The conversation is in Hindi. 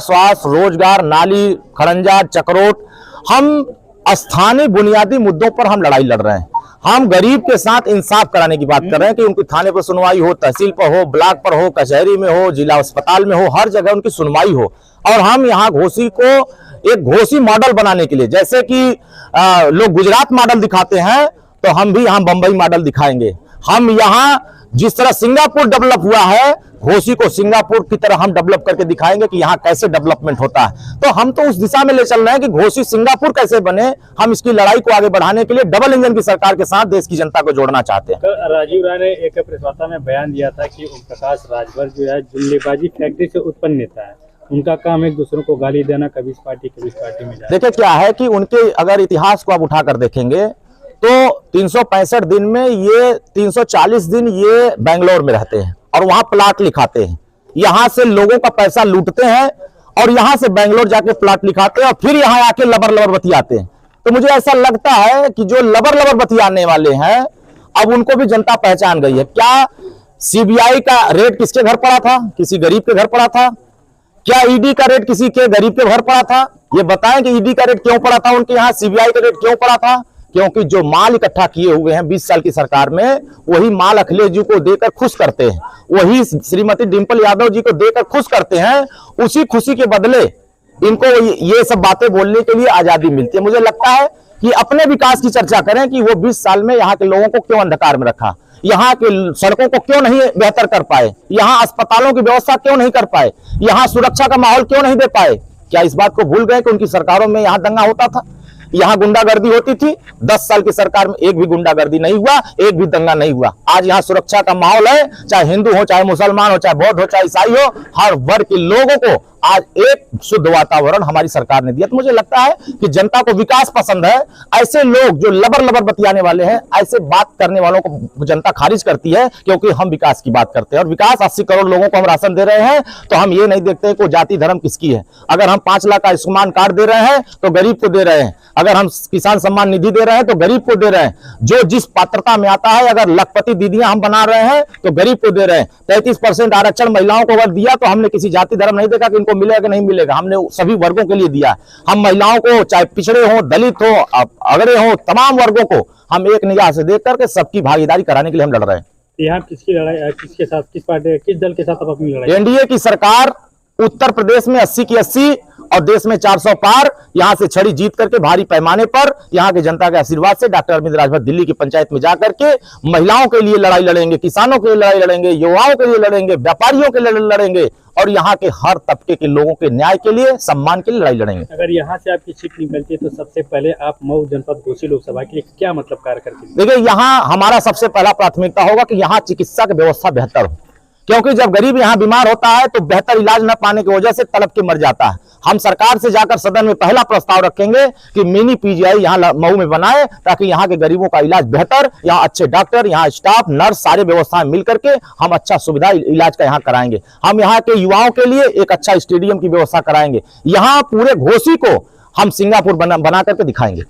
स्वास्थ्य, रोजगार, नाली, खरंजा, चक्रोट, हम स्थानीय बुनियादी मुद्दों पर हम लड़ाई लड़ रहे हैं। हम गरीब के साथ इंसाफ कराने की बात कर रहे हैं कि उनकी थाने पर सुनवाई हो, तहसील पर हो, ब्लॉक पर हो, कचहरी में हो, जिला अस्पताल में हो, हर जगह उनकी सुनवाई हो। और हम यहाँ घोसी को एक घोसी मॉडल बनाने के लिए, जैसे कि लोग गुजरात मॉडल दिखाते हैं, तो हम भी यहाँ बंबई मॉडल दिखाएंगे। हम यहाँ जिस तरह सिंगापुर डेवलप हुआ है, घोसी को सिंगापुर की तरह हम डेवलप करके दिखाएंगे कि यहाँ कैसे डेवलपमेंट होता है। तो हम तो उस दिशा में ले चल रहे हैं कि घोसी सिंगापुर कैसे बने। हम इसकी लड़ाई को आगे बढ़ाने के लिए डबल इंजन की सरकार के साथ देश की जनता को जोड़ना चाहते हैं। राजीव राय ने एक प्रेस वार्ता में बयान दिया था कि ओम प्रकाश राजभर जो है जुमलेबाजी फैक्ट्री से उत्पन्न नेता है। उनका काम एक दूसरों को गाली देना, कभी इस पार्टी में जाए। देखिए क्या है कि उनके अगर इतिहास को आप उठाकर देखेंगे तो 365 दिन में ये 340 दिन ये बेंगलोर में रहते हैं और वहां प्लाट लिखाते हैं। यहां से लोगों का पैसा लूटते हैं और यहां से बेंगलोर जाके प्लाट लिखाते हैं और फिर यहां आके लबर बतियाते हैं। तो मुझे ऐसा लगता है कि जो लबर बतियाने वाले हैं, अब उनको भी जनता पहचान गई है। क्या सीबीआई का रेड किसके घर पड़ा था? किसी गरीब के घर पड़ा था? क्या ईडी का रेड किसी के गरीब के घर पड़ा था? ये बताएं कि ईडी का रेड क्यों पड़ा था उनके यहाँ, सीबीआई का रेड क्यों पड़ा था? क्योंकि जो माल इकट्ठा किए हुए हैं 20 साल की सरकार में, वही माल अखिलेश जी को देकर खुश करते हैं, वही श्रीमती डिंपल यादव जी को देकर खुश करते हैं। उसी खुशी के बदले इनको ये सब बातें बोलने के लिए आजादी मिलती है। मुझे लगता है कि अपने विकास की चर्चा करें कि वो 20 साल में यहाँ के लोगों को क्यों अंधकार में रखा, यहाँ के सड़कों को क्यों नहीं बेहतर कर पाए, यहाँ अस्पतालों की व्यवस्था क्यों नहीं कर पाए, यहाँ सुरक्षा का माहौल क्यों नहीं दे पाए। क्या इस बात को भूल गए कि उनकी सरकारों में यहाँ दंगा होता था, यहाँ गुंडागर्दी होती थी? 10 साल की सरकार में एक भी गुंडागर्दी नहीं हुआ, एक भी दंगा नहीं हुआ। आज यहाँ सुरक्षा का माहौल है, चाहे हिंदू हो, चाहे मुसलमान हो, चाहे बौद्ध हो, चाहे ईसाई हो, हर वर्ग के लोगों को आज एक शुद्ध वातावरण हमारी सरकार ने दिया। तो मुझे लगता है कि जनता को विकास पसंद है। ऐसे लोग जो लबर बतियाने वाले हैं, ऐसे बात करने वालों को जनता खारिज करती है, क्योंकि हम विकास की बात करते हैं। और विकास 80 करोड़ लोगों को हम राशन दे रहे हैं, तो हम ये नहीं देखते कि जाति धर्म किसकी है। अगर हम 5 लाख का आयुष्मान कार्ड दे रहे हैं तो गरीब को दे रहे हैं, अगर हम किसान सम्मान निधि दे रहे हैं तो गरीब को दे रहे हैं। जो जिस पात्रता में आता है, अगर लखपति दीदियां हम बना रहे हैं तो गरीब को दे रहे हैं। 33% आरक्षण महिलाओं को अगर दिया तो हमने किसी जाति धर्म नहीं देखा कि इनको मिलेगा कि नहीं मिलेगा, हमने सभी वर्गों के लिए दिया। हम महिलाओं को, चाहे पिछड़े हो, दलित हो, अगड़े हो, तमाम वर्गों को हम एक निगाह से देख करके सबकी भागीदारी कराने के लिए हम लड़ रहे हैं। यहाँ किसकी लड़ाई, किसके साथ, किस पार्टी, किस दल के साथ आप अपनी लड़ाई? एनडीए की सरकार उत्तर प्रदेश में 80 की 80 और देश में 400 पार, यहां से छड़ी जीत करके भारी पैमाने पर यहाँ के जनता के आशीर्वाद से डॉक्टर अरविंद राजभर दिल्ली की पंचायत में जाकर के महिलाओं के लिए लड़ाई लड़ेंगे, किसानों के लिए लड़ाई लड़ेंगे, युवाओं के लिए लड़ेंगे, व्यापारियों के लिए लड़ेंगे और यहाँ के हर तबके के लोगों के न्याय के लिए, सम्मान के लिए लड़ाई लड़ेंगे। अगर यहाँ से आपकी सीट निकलती है तो सबसे पहले आप मऊ जनपद घोसी लोकसभा के लिए क्या मतलब कार्य करते हैं? देखिए, यहाँ हमारा सबसे पहला प्राथमिकता होगा कि यहाँ चिकित्सा की व्यवस्था बेहतर हो, क्योंकि जब गरीब यहाँ बीमार होता है तो बेहतर इलाज न पाने की वजह से तड़प के मर जाता है। हम सरकार से जाकर सदन में पहला प्रस्ताव रखेंगे कि मिनी पीजीआई यहाँ मऊ में बनाए, ताकि यहाँ के गरीबों का इलाज बेहतर, यहाँ अच्छे डॉक्टर, यहाँ स्टाफ, नर्स, सारे व्यवस्थाएं मिल करके हम अच्छा सुविधा इलाज का यहाँ कराएंगे। हम यहाँ के युवाओं के लिए एक अच्छा स्टेडियम की व्यवस्था कराएंगे। यहाँ पूरे घोसी को हम सिंगापुर बना करके दिखाएंगे।